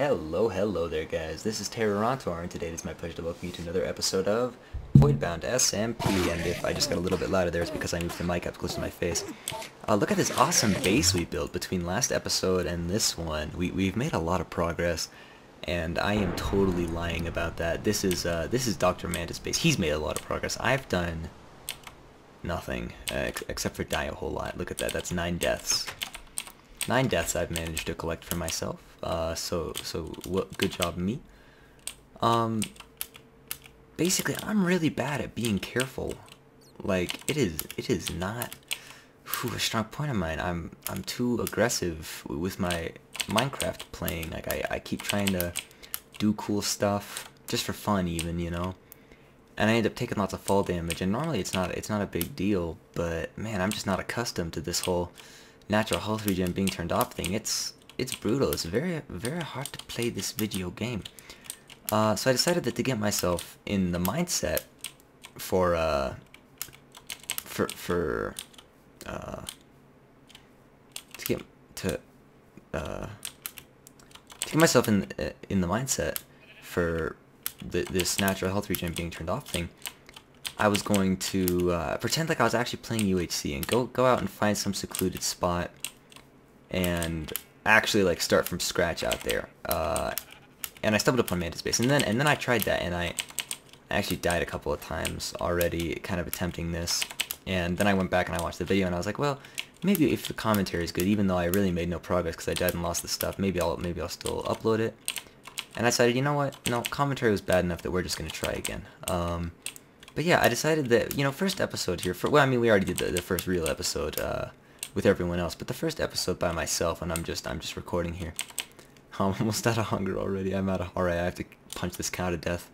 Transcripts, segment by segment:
Hello there guys, this is Terrorontor, and today it is my pleasure to welcome you to another episode of Voidbound SMP, and if I just got a little bit louder there, it's because I moved the mic up close to my face. Look at this awesome base we built between last episode and this one. We've made a lot of progress, and I am totally lying about that. This is Dr. Mantis' base. He's made a lot of progress. I've done nothing, except for die a whole lot. Look at that, that's 9 deaths. 9 deaths I've managed to collect for myself. So good job me. Basically, I'm really bad at being careful. Like, it is not a strong point of mine. I'm too aggressive with my Minecraft playing. Like, I keep trying to do cool stuff just for fun, even, you know. And I end up taking lots of fall damage. And normally it's not a big deal, but man, I'm just not accustomed to this whole natural health regen being turned off thing. It's brutal. It's very hard to play this video game. So I decided that to get myself in the mindset for to get myself in the mindset for this natural health regen being turned off thing, I was going to pretend like I was actually playing UHC and go out and find some secluded spot and actually like start from scratch out there. And I stumbled upon Mantis base, and then I tried that, and I actually died a couple of times already, kind of attempting this. And then I went back and I watched the video, and I was like, well, maybe if the commentary is good, even though I really made no progress because I died and lost the stuff, maybe I'll still upload it. And I decided, you know what? No, commentary was bad enough that we're just gonna try again. But yeah, I decided that, you know, first episode here, well, I mean, we already did the first real episode with everyone else, but the first episode by myself, and I'm just recording here. I'm almost out of hunger already. Alright, I have to punch this cow to death.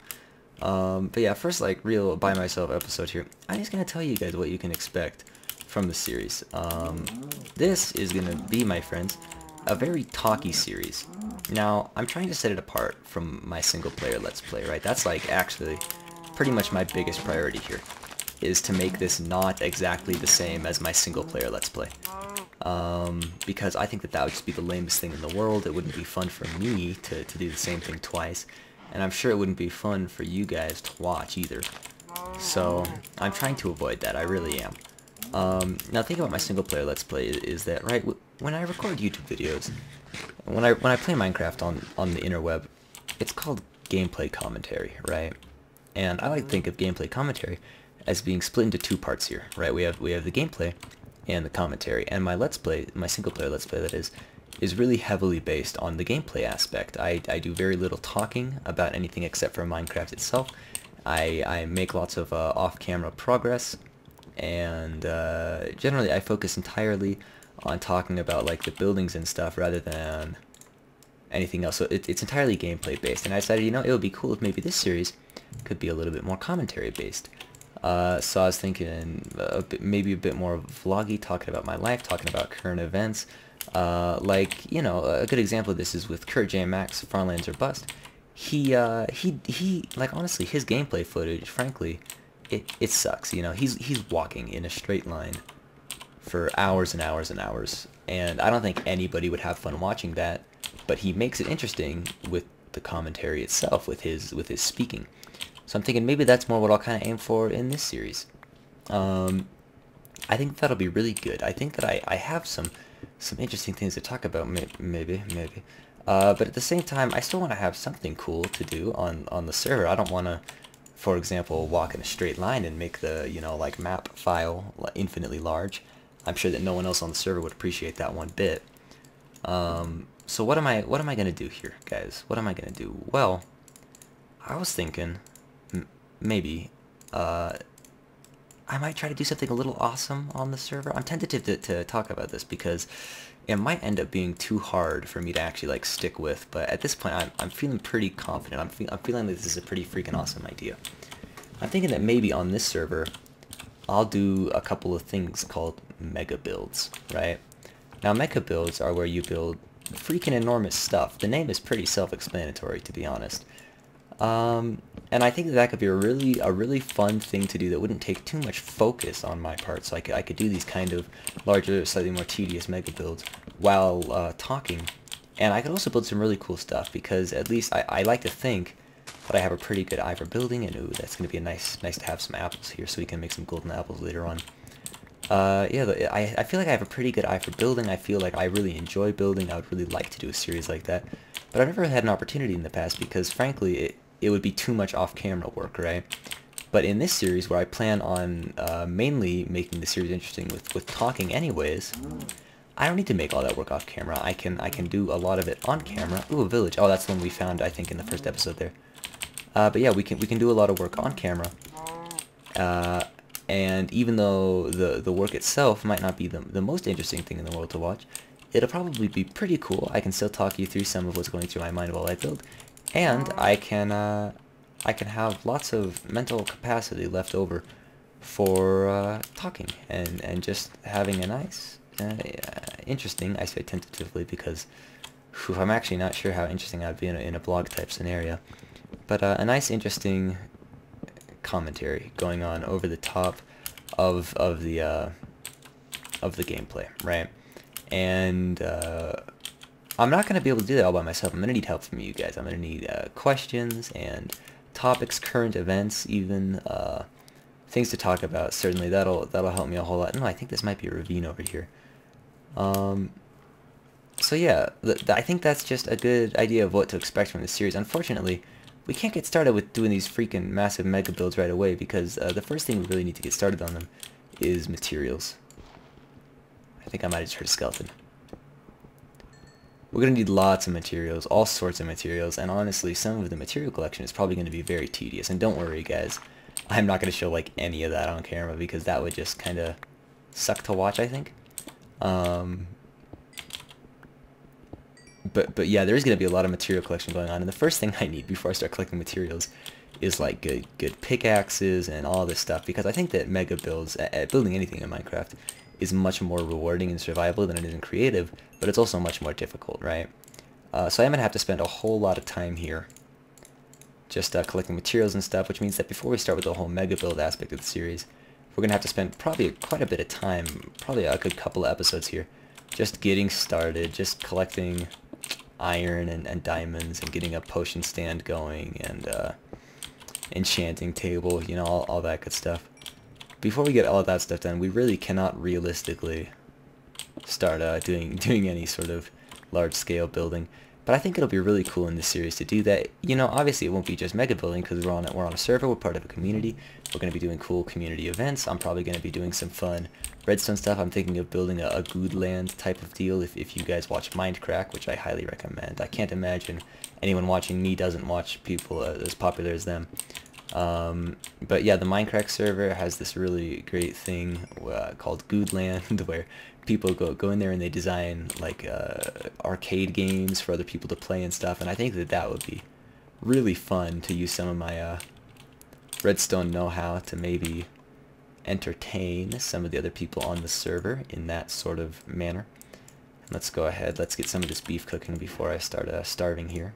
But yeah, first like real by myself episode here. I'm just gonna tell you guys what you can expect from the series. This is gonna be, my friends, a very talky series. Now, I'm trying to set it apart from my single player Let's Play, right? That's like actually pretty much my biggest priority here, is to make this not exactly the same as my single player Let's Play. Because I think that would just be the lamest thing in the world. It wouldn't be fun for me to do the same thing twice, and I'm sure it wouldn't be fun for you guys to watch either. So I'm trying to avoid that, I really am. Now, the thing about my single player Let's Play is that, right, when I record YouTube videos, when I play Minecraft on the interweb, it's called gameplay commentary, right? And I like to think of gameplay commentary as being split into 2 parts here, right? We have the gameplay and the commentary, and my Let's Play, my single player Let's Play that is really heavily based on the gameplay aspect. I do very little talking about anything except for Minecraft itself. I make lots of off-camera progress, and generally I focus entirely on talking about like the buildings and stuff rather than anything else. So it's entirely gameplay based, and I decided, you know, it would be cool if maybe this series could be a little bit more commentary based. So I was thinking maybe a bit more vloggy, talking about my life, talking about current events. Like, you know, a good example of this is with Kurt J. Max, Farmlands or Bust. He like, honestly, his gameplay footage, frankly, it sucks. You know, he's walking in a straight line for hours and hours and hours, and I don't think anybody would have fun watching that. But he makes it interesting with the commentary itself, with his speaking. So I'm thinking maybe that's more what I'll kind of aim for in this series. I think that'll be really good. I think that I have some interesting things to talk about, maybe. But at the same time, I still want to have something cool to do on the server. I don't want to, for example, walk in a straight line and make the, you know, like map file infinitely large. I'm sure that no one else on the server would appreciate that one bit. So what am I gonna do here, guys? What am I gonna do? Well, I was thinking maybe I might try to do something a little awesome on the server. I'm tentative to talk about this because it might end up being too hard for me to actually like stick with, but at this point I'm feeling pretty confident. I'm feeling like this is a pretty freaking awesome idea. I'm thinking that maybe on this server I'll do a couple of things called mega builds, right? Now, mega builds are where you build freaking enormous stuff. The name is pretty self-explanatory, to be honest. And I think that could be a really fun thing to do that wouldn't take too much focus on my part. So I could do these kind of larger, slightly more tedious mega builds while talking And I could also build some really cool stuff, because at least I like to think that I have a pretty good eye for building, and ooh, that's going to be nice to have some apples here so we can make some golden apples later on. Yeah, I feel like I have a pretty good eye for building. I feel like I really enjoy building. I would really like to do a series like that. But I've never had an opportunity in the past because, frankly, it would be too much off-camera work, right? But in this series, where I plan on mainly making the series interesting with talking anyways, I don't need to make all that work off camera. I can do a lot of it on camera. Ooh, a village. Oh, that's the one we found, I think, in the first episode there. But yeah, we can do a lot of work on camera. And even though the work itself might not be the most interesting thing in the world to watch, it'll probably be pretty cool. I can still talk you through some of what's going through my mind while I build, and I can have lots of mental capacity left over for talking and just having a nice, interesting, I say tentatively because I'm actually not sure how interesting I'd be in a blog type scenario, but a nice interesting commentary going on over the top of the gameplay, right? And I'm not gonna be able to do that all by myself. I'm gonna need help from you guys. I'm gonna need questions and topics, current events, even things to talk about. Certainly, that'll help me a whole lot. No, I think this might be a ravine over here. So yeah, I think that's just a good idea of what to expect from this series. Unfortunately, we can't get started with doing these freaking massive mega builds right away because the first thing we really need to get started on them is materials. I think I might have just heard a skeleton. We're going to need lots of materials, all sorts of materials, and honestly, some of the material collection is probably going to be very tedious. And don't worry, guys, I'm not going to show like any of that on camera because that would just kind of suck to watch, I think. But yeah, there's going to be a lot of material collection going on, and the first thing I need before I start collecting materials is like good pickaxes and all this stuff, because I think that mega builds, at building anything in Minecraft, is much more rewarding and survivable than it is in creative, but it's also much more difficult, right? So I'm going to have to spend a whole lot of time here just collecting materials and stuff, which means that before we start with the whole mega build aspect of the series, we're going to have to spend probably quite a bit of time, probably a good couple of episodes here, just getting started, just collecting iron and diamonds and getting a potion stand going and enchanting table, you know, all that good stuff. Before we get all of that stuff done, we really cannot realistically start doing any sort of large-scale building. But I think it'll be really cool in this series to do that. You know, obviously it won't be just mega building because we're on a server, we're part of a community. We're going to be doing cool community events. I'm probably going to be doing some fun redstone stuff. I'm thinking of building a good land type of deal if you guys watch Minecraft, which I highly recommend. I can't imagine anyone watching me doesn't watch people as popular as them. But yeah, the Minecraft server has this really great thing called Good Land, where people go in there and they design like arcade games for other people to play and stuff, and I think that would be really fun to use some of my redstone know-how to maybe entertain some of the other people on the server in that sort of manner. Let's go ahead, let's get some of this beef cooking before I start starving here.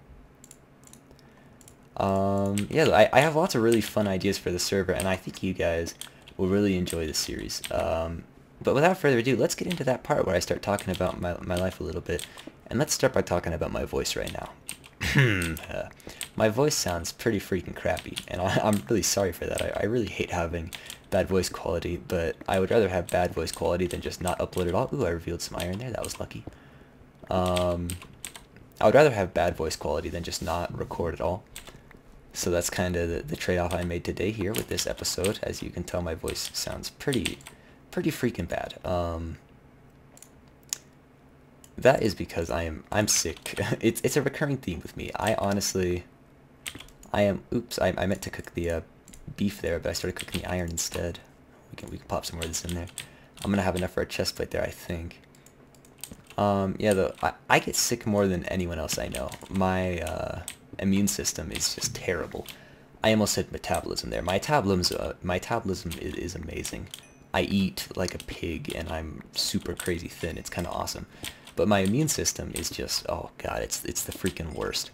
Yeah, I have lots of really fun ideas for the server, and I think you guys will really enjoy this series. But without further ado, let's get into that part where I start talking about my life a little bit. And let's start by talking about my voice right now. My voice sounds pretty freaking crappy, and I'm really sorry for that. I really hate having bad voice quality, but I would rather have bad voice quality than just not upload at all. Ooh, I revealed some iron there. That was lucky. I would rather have bad voice quality than just not record at all. So that's kind of the trade-off I made today here with this episode. As you can tell, my voice sounds pretty freaking bad. That is because I'm sick. It's a recurring theme with me. I honestly, oops, I meant to cook the beef there, but I started cooking the iron instead. We can pop some more of this in there. I'm gonna have enough for a chest plate there, I think. Yeah, though I get sick more than anyone else I know. My immune system is just terrible. I almost said metabolism there. My metabolism is amazing. I eat like a pig and I'm super crazy thin. It's kind of awesome. But my immune system is just, oh god, it's the freaking worst.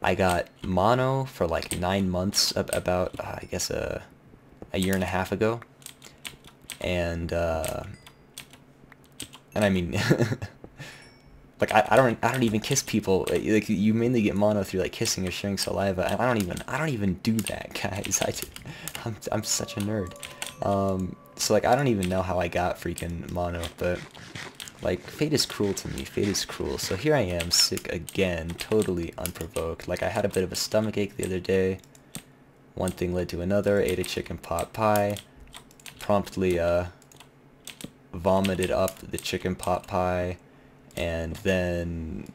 I got mono for like 9 months, about I guess a year and a half ago. And I mean Like I don't even kiss people. Like you mainly get mono through like kissing or sharing saliva, and I don't even do that, guys. I'm such a nerd. So like I don't even know how I got freaking mono, but like fate is cruel to me. Fate is cruel. So here I am, sick again, totally unprovoked. Like I had a bit of a stomach ache the other day. One thing led to another. Ate a chicken pot pie. Promptly vomited up the chicken pot pie. And then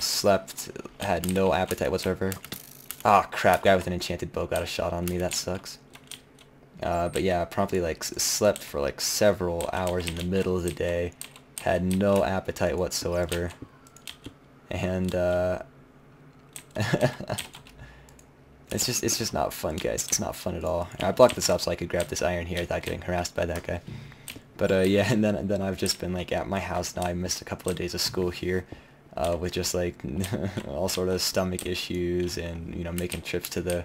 slept, had no appetite whatsoever. Ah, crap, guy with an enchanted bow got a shot on me, that sucks. But yeah, promptly like slept for like several hours in the middle of the day, had no appetite whatsoever, and it's just not fun, guys. It's not fun at all. I blocked this up so I could grab this iron here without getting harassed by that guy. But yeah, and then I've just been like at my house now. I missed a couple of days of school here, with just like all sort of stomach issues and making trips to the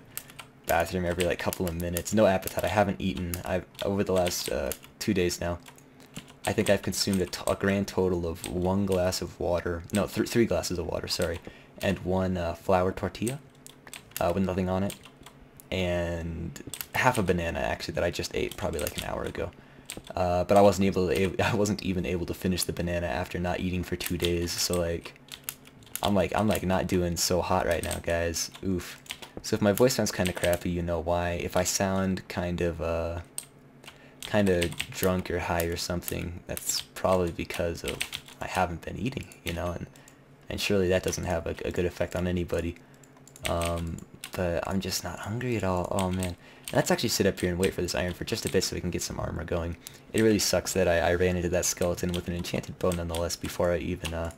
bathroom every like couple of minutes. No appetite. I haven't eaten. I've over the last 2 days now. I think I've consumed a grand total of 1 glass of water. No, 3 glasses of water. Sorry, and 1 flour tortilla with nothing on it, and half a banana actually that I just ate probably like an hour ago. But I wasn't even able to finish the banana after not eating for 2 days. So like, I'm like not doing so hot right now, guys. Oof. So if my voice sounds kind of crappy, you know why. If I sound kind of drunk or high or something, that's probably because of I haven't been eating, and surely that doesn't have a good effect on anybody. But I'm just not hungry at all. Oh man. Let's actually sit up here and wait for this iron for just a bit so we can get some armor going. It really sucks that I ran into that skeleton with an enchanted bow nonetheless before I even got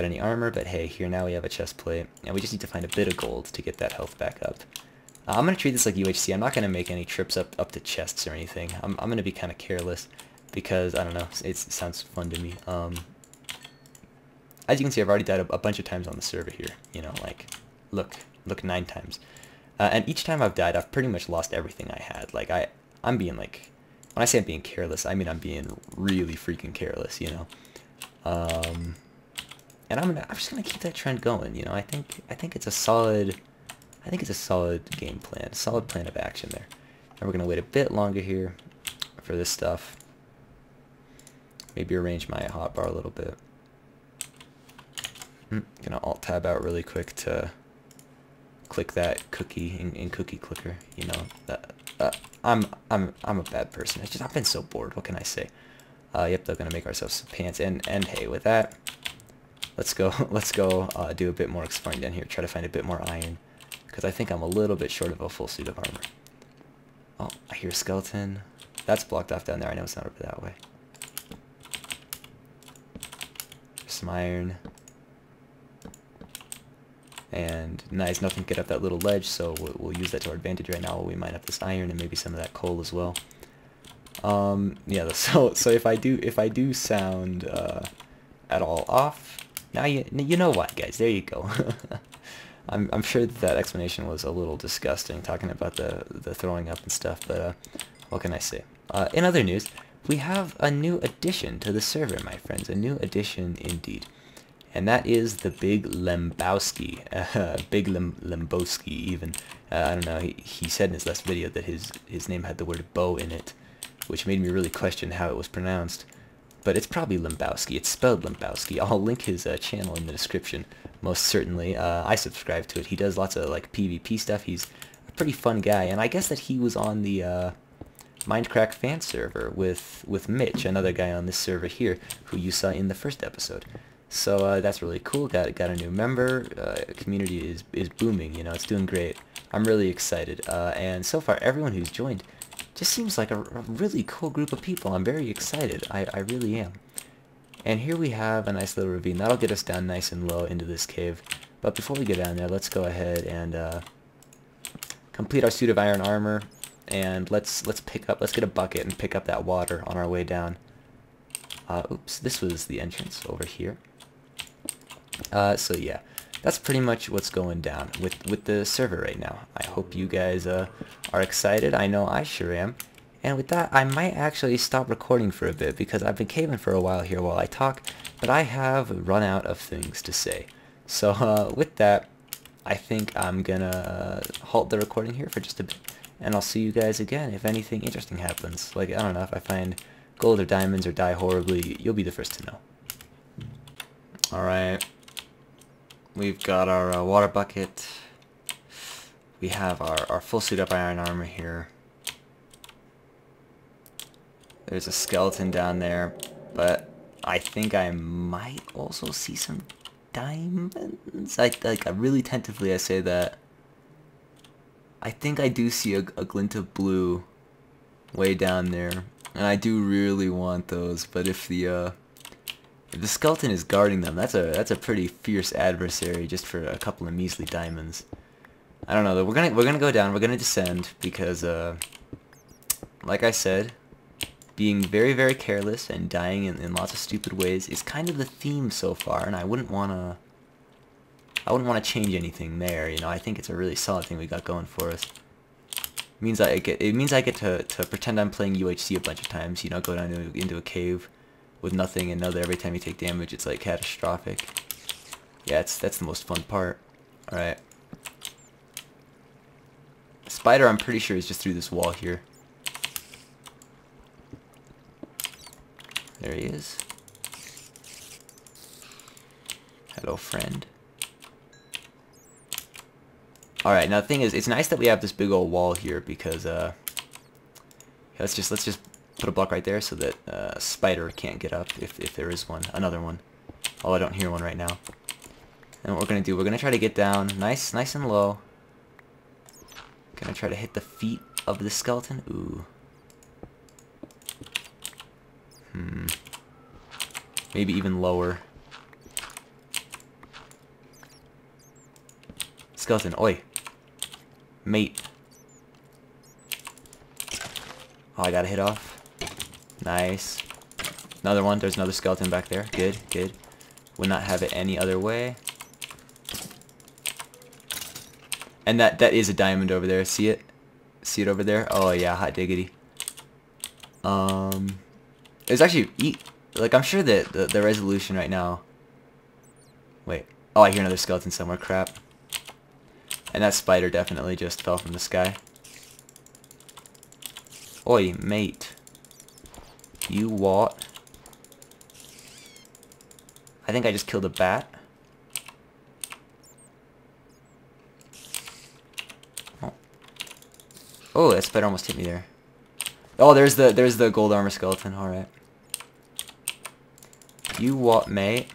any armor, but hey, here now we have a chest plate, and we just need to find a bit of gold to get that health back up. I'm going to treat this like UHC. I'm not going to make any trips up to chests or anything. I'm going to be kind of careless because, I don't know, it sounds fun to me. As you can see, I've already died a bunch of times on the server here. Like, look 9 times. And each time I've died, I've pretty much lost everything I had. Like, I'm being, like, when I say I'm being careless, I mean I'm being really freaking careless, And I'm just gonna keep that trend going, I think it's a solid game plan, solid plan of action there. And we're gonna wait a bit longer here for this stuff. Maybe arrange my hotbar a little bit. Gonna alt tab out really quick to click that cookie in cookie clicker. I'm a bad person. It's just I've been so bored. What can I say? Yep, they're gonna make ourselves some pants. And hey, with that, let's go do a bit more exploring down here. Try to find a bit more iron, because I think I'm a little bit short of a full suit of armor. Oh, I hear a skeleton. That's blocked off down there. I know it's not over that way. There's some iron. And nice, nothing to get up that little ledge, so we'll use that to our advantage right now while we mine up this iron and maybe some of that coal as well. Yeah, so if I do sound at all off, now you know what, guys. There you go. I'm sure that explanation was a little disgusting, talking about the throwing up and stuff, but what can I say? In other news, we have a new addition to the server, my friends. A new addition indeed. And that is the Big Lembowski. Big Lembowski, even. I don't know, he said in his last video that his name had the word bow in it, which made me really question how it was pronounced. But it's probably Lembowski. It's spelled Lembowski. I'll link his channel in the description, most certainly. I subscribe to it. He does lots of like PvP stuff. He's a pretty fun guy, and I guess that he was on the Minecraft fan server with Mitch, another guy on this server here, who you saw in the first episode. So that's really cool. Got a new member. Community is booming. It's doing great. I'm really excited. And so far, everyone who's joined just seems like a really cool group of people. I'm very excited. I really am. And here we have a nice little ravine. That'll get us down nice and low into this cave. But before we get down there, let's go ahead and complete our suit of iron armor. And let's get a bucket and pick up that water on our way down. Oops, this was the entrance over here. So yeah, that's pretty much what's going down with the server right now. I hope you guys are excited. I know I sure am. And with that, I might actually stop recording for a bit because I've been caving for a while here while I talk, but I have run out of things to say. So with that, I think I'm gonna halt the recording here for just a bit, and I'll see you guys again if anything interesting happens. Like, I don't know, if I find gold or diamonds or die horribly, you'll be the first to know. Alright, we've got our water bucket. We have our full suit up iron armor here. There's a skeleton down there, but I think I might also see some diamonds. Like really tentatively I say that. I think I do see a glint of blue way down there, and I do really want those. But if the skeleton is guarding them, that's a pretty fierce adversary just for a couple of measly diamonds. I don't know though. We're gonna go down. We're gonna descend because like I said, being very, very careless and dying in lots of stupid ways is kind of the theme so far, and I wouldn't wanna change anything there. You know, I think it's a really solid thing we got going for us. It means I get to pretend I'm playing UHC a bunch of times. You know, go down into a cave with nothing and know that every time you take damage, it's like catastrophic. Yeah, that's the most fun part. All right. Spider, I'm pretty sure is just through this wall here. There he is. Hello, friend. Alright, now the thing is, it's nice that we have this big old wall here because, let's just put a block right there so that spider can't get up if there is one, another one. Although I don't hear one right now. And what we're gonna do, we're gonna try to get down nice and low. Gonna try to hit the feet of the skeleton. Ooh. Maybe even lower. Skeleton, oi. Mate. Oh, I got a hit off. Nice. Another one. There's another skeleton back there. Good, good. Would not have it any other way. And that is a diamond over there. See it? See it over there? Oh yeah, hot diggity. It's actually, like, I'm sure that the resolution right now. Wait. Oh, I hear another skeleton somewhere. Crap. And that spider definitely just fell from the sky. Oi, mate. You what? I think I just killed a bat. Oh, oh, that spider almost hit me there. Oh, there's the gold armor skeleton. All right. You what, mate?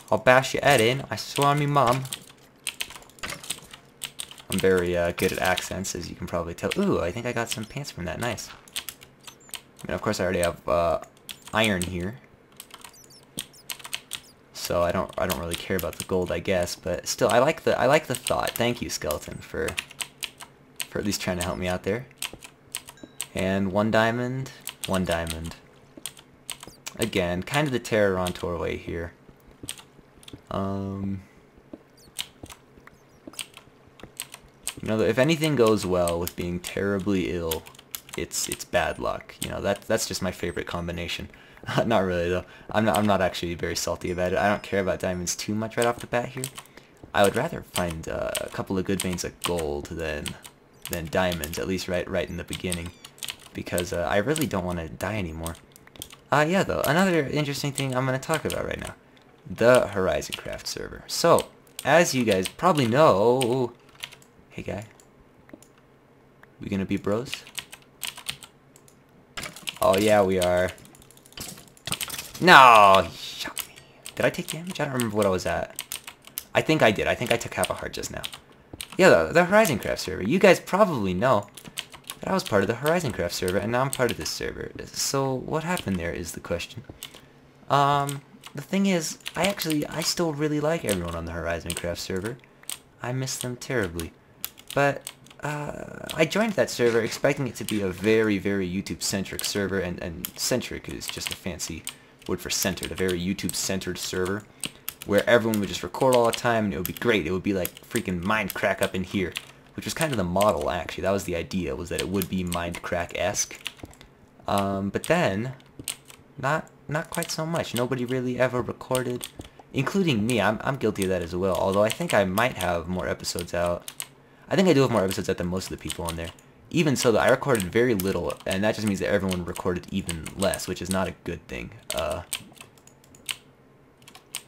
I'll bash your head in. I swear on me mum. I'm very good at accents, as you can probably tell. Ooh, I think I got some pants from that. Nice. I mean, of course, I already have iron here, so I don't really care about the gold, I guess. But still, I like the thought. Thank you, skeleton, for at least trying to help me out there. And one diamond, one diamond. Again, kind of the Terrorontor way here. You know, if anything goes well with being terribly ill, it's bad luck. You know, that's just my favorite combination. Not really though. I'm not actually very salty about it. I don't care about diamonds too much right off the bat here. I would rather find a couple of good veins of gold than diamonds, at least right in the beginning, because I really don't want to die anymore. Yeah, though, another interesting thing I'm going to talk about right now. The Horizon Craft server. So, as you guys probably know... Hey, guy. We gonna be bros? Oh, yeah, we are. No! He shot me. Did I take damage? I don't remember what I was at. I think I did. I think I took half a heart just now. Yeah, the Horizon Craft server. You guys probably know that I was part of the Horizon Craft server, and now I'm part of this server. So, what happened there is the question. The thing is, I still really like everyone on the Horizon Craft server. I miss them terribly. But, I joined that server expecting it to be a very, very YouTube-centric server, and centric is just a fancy word for centered, a very YouTube-centered server, where everyone would just record all the time, and it would be great. It would be like freaking Minecraft up in here. which was kind of the model, actually. That was the idea, was that it would be Mindcrack-esque. But then, not quite so much. Nobody really ever recorded, including me. I'm guilty of that as well, although I think I might have more episodes out. I think I do have more episodes out than most of the people on there. Even so, though, I recorded very little, and that just means that everyone recorded even less, which is not a good thing.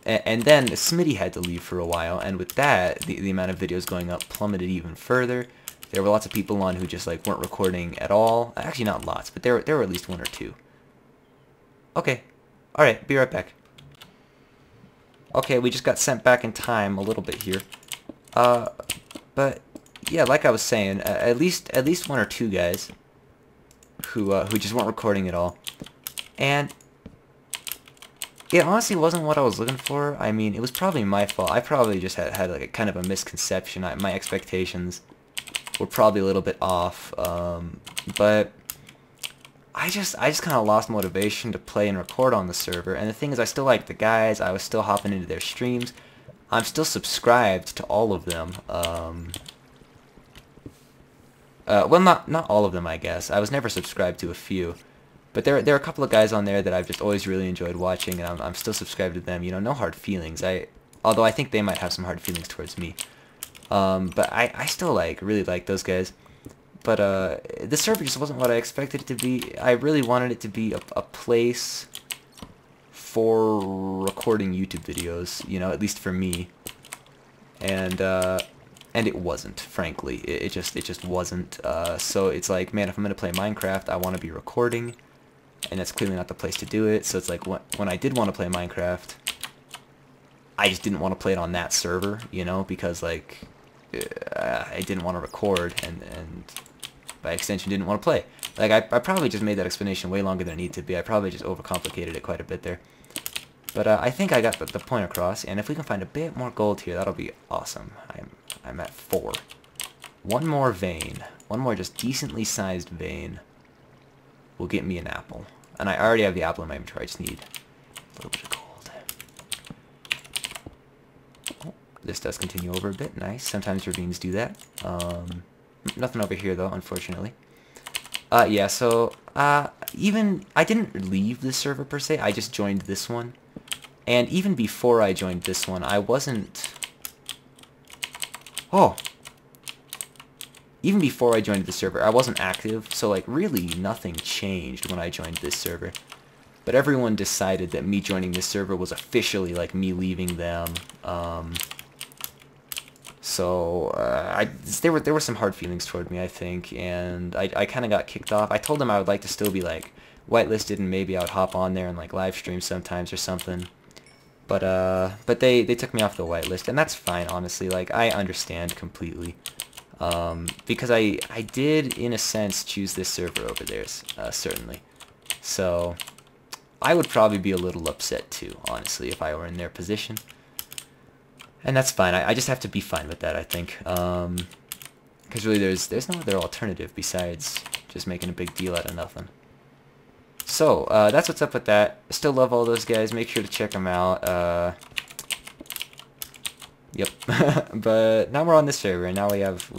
And then Smitty had to leave for a while, and with that, the amount of videos going up plummeted even further. There were lots of people on who just like weren't recording at all. Actually, not lots, but there were at least one or two. Okay, all right, be right back. Okay, we just got sent back in time a little bit here. But yeah, like I was saying, at least one or two guys who just weren't recording at all, and it honestly wasn't what I was looking for. I mean, it was probably my fault. I probably just had like a kind of a misconception. My expectations were probably a little bit off, but I just kind of lost motivation to play and record on the server. And the thing is, I still like the guys. I was still hopping into their streams. I'm still subscribed to all of them. Well, not all of them, I guess. I was never subscribed to a few. But there are a couple of guys on there that I've just always really enjoyed watching, and I'm still subscribed to them. You know, no hard feelings. Although I think they might have some hard feelings towards me. But I still really like those guys. But the server just wasn't what I expected it to be. I really wanted it to be a place for recording YouTube videos, you know, at least for me. And it wasn't, frankly. It just wasn't. So it's like, man, if I'm gonna play Minecraft, I want to be recording. And that's clearly not the place to do it. So it's like, when I did want to play Minecraft, I just didn't want to play it on that server, you know, because like I didn't want to record, and by extension didn't want to play. Like I probably just made that explanation way longer than it needed to be. I probably just overcomplicated it quite a bit there. But I think I got the point across, and if we can find a bit more gold here, that'll be awesome. I'm at 4. One more vein, one more just decently sized vein will get me an apple. And I already have the apple in my inventory, I just need a little bit of gold. Oh, this does continue over a bit, nice. Sometimes ravines do that. Nothing over here though, unfortunately. Yeah, so, even, I didn't leave this server per se, I just joined this one. And even before I joined this one, I wasn't... Oh! Even before I joined the server, I wasn't active, so like really nothing changed when I joined this server. But everyone decided that me joining this server was officially like me leaving them. There were some hard feelings toward me, I think, and I kind of got kicked off. I told them I would like to still be like whitelisted, and maybe I would hop on there and like live stream sometimes or something. But they took me off the whitelist, and that's fine, honestly. Like, I understand completely. Because I did, in a sense, choose this server over theirs, certainly. So, I would probably be a little upset too, honestly, if I were in their position. And that's fine. I just have to be fine with that, I think. Because really, there's no other alternative besides just making a big deal out of nothing. So, that's what's up with that. Still love all those guys. Make sure to check them out. Yep. But now we're on this server, and now we have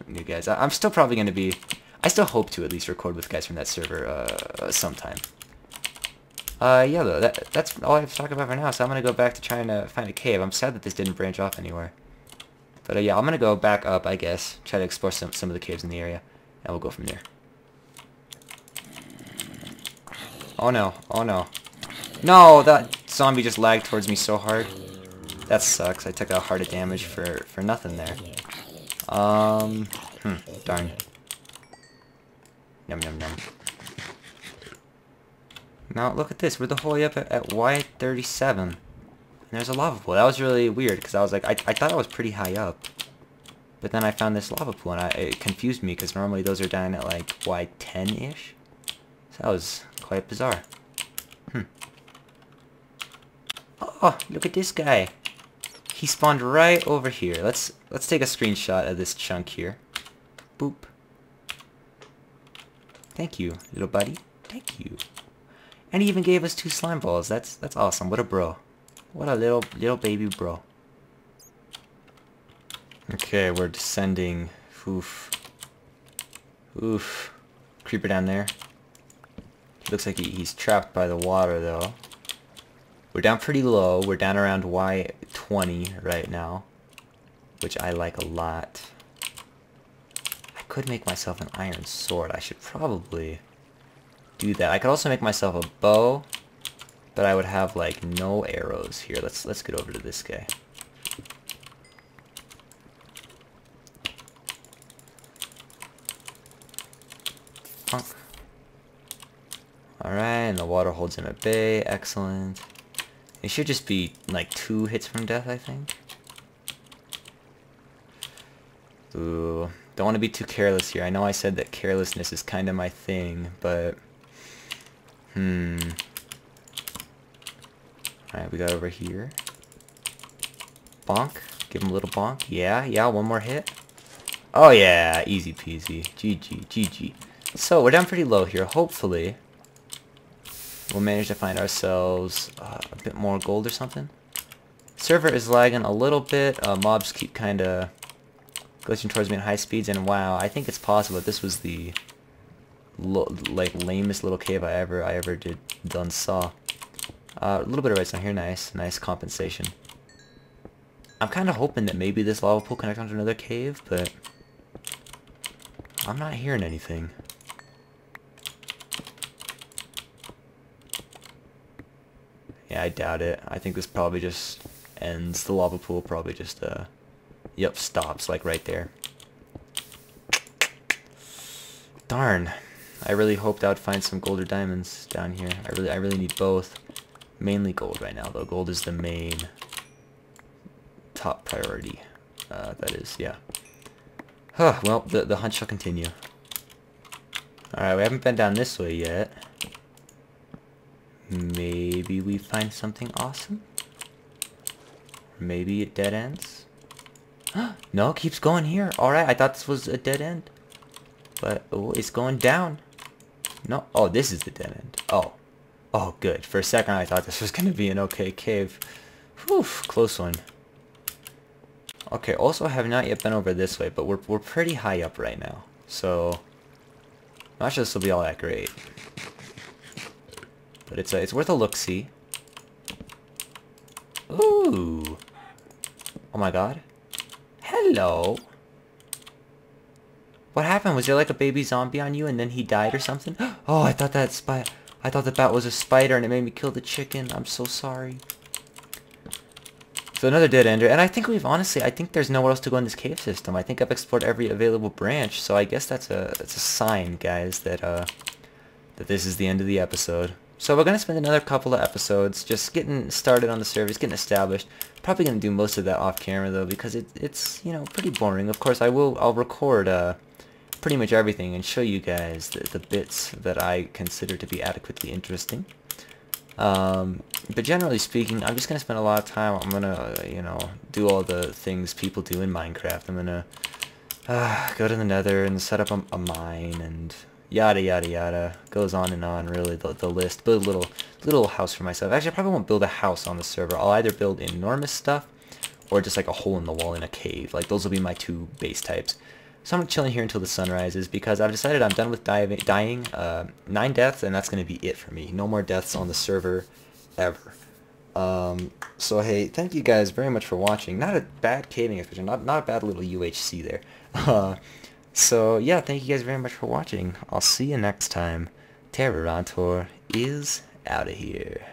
new guys. I'm still probably going to be... I still hope to at least record with guys from that server sometime. Yeah, though, that's all I have to talk about for now, so I'm going to go back to trying to find a cave. I'm sad that this didn't branch off anywhere. But yeah, I'm going to go back up, I guess, try to explore some of the caves in the area, and we'll go from there. Oh no, oh no. No, that zombie just lagged towards me so hard. That sucks. I took a heart of damage for nothing there. Darn. Yum yum yum. Now look at this. We're the whole way up at Y37. And there's a lava pool. That was really weird because I was like, I thought I was pretty high up. But then I found this lava pool, and it confused me because normally those are down at like Y10-ish. So that was quite bizarre. Oh, look at this guy. He spawned right over here. Let's take a screenshot of this chunk here. Boop. Thank you, little buddy. Thank you. And he even gave us 2 slime balls. That's awesome. What a bro. What a little baby bro. Okay, we're descending Oof. Oof. Creeper down there. He looks like he's trapped by the water, though. We're down pretty low. We're down around Y20 right now, which I like a lot. I could make myself an iron sword. I should probably do that. I could also make myself a bow, but I would have like no arrows here. Let's get over to this guy. Bonk. Alright, and the water holds him at bay. Excellent. It should just be like 2 hits from death, I think. Ooh, don't want to be too careless here. I know I said that carelessness is kind of my thing, but Alright, we got over here. Bonk. Give him a little bonk. Yeah, one more hit. Oh yeah, easy peasy. GG, GG. So, we're down pretty low here. Hopefully, we'll manage to find ourselves a bit more gold or something. Server is lagging a little bit. Mobs keep kind of glitching towards me at high speeds, and wow, I think it's possible that this was the lamest little cave I ever saw. A little bit of redstone here, nice compensation. I'm kind of hoping that maybe this lava pool connects onto another cave, but I'm not hearing anything. Yeah, I doubt it. I think this probably just ends. The lava pool probably just, yep, stops, like right there. Darn. I really hoped I would find some gold or diamonds down here. I really need both. Mainly gold right now, though. Gold is the main top priority. That is, yeah. Huh, well, the hunt shall continue. Alright, we haven't been down this way yet. Maybe we find something awesome? Maybe it dead ends? No, it keeps going here. Alright, I thought this was a dead end. But, oh, it's going down. No, oh, this is the dead end. Oh. Oh, good. For a second, I thought this was going to be an okay cave. Whew, close one. Okay, also I have not yet been over this way, but we're pretty high up right now. So, I'm not sure this will be all that great. But it's worth a look-see. Ooh. Oh my god. Hello. What happened? Was there like a baby zombie on you and then he died or something? Oh, I thought the bat was a spider and it made me kill the chicken. I'm so sorry. So another dead ender, and I think I think there's nowhere else to go in this cave system. I think I've explored every available branch, so I guess that's a sign, guys, that that this is the end of the episode. So we're gonna spend another couple of episodes just getting started on the servers, getting established. Probably gonna do most of that off camera though, because it's you know, pretty boring. Of course, I'll record pretty much everything and show you guys the bits that I consider to be adequately interesting. But generally speaking, I'm just gonna spend a lot of time. I'm gonna you know, do all the things people do in Minecraft. I'm gonna go to the Nether and set up a mine and yada yada yada. Goes on and on, really, the list. Build a little house for myself. Actually, I probably won't build a house on the server. I'll either build enormous stuff or just like a hole in the wall in a cave. Like, those will be my 2 base types. So I'm chilling here until the sun rises because I've decided I'm done with dying. 9 deaths, and that's going to be it for me. No more deaths on the server ever. So hey, thank you guys very much for watching. Not a bad caving expedition, not a bad little UHC there. So yeah, thank you guys very much for watching. I'll see you next time. Terrorontor is out of here.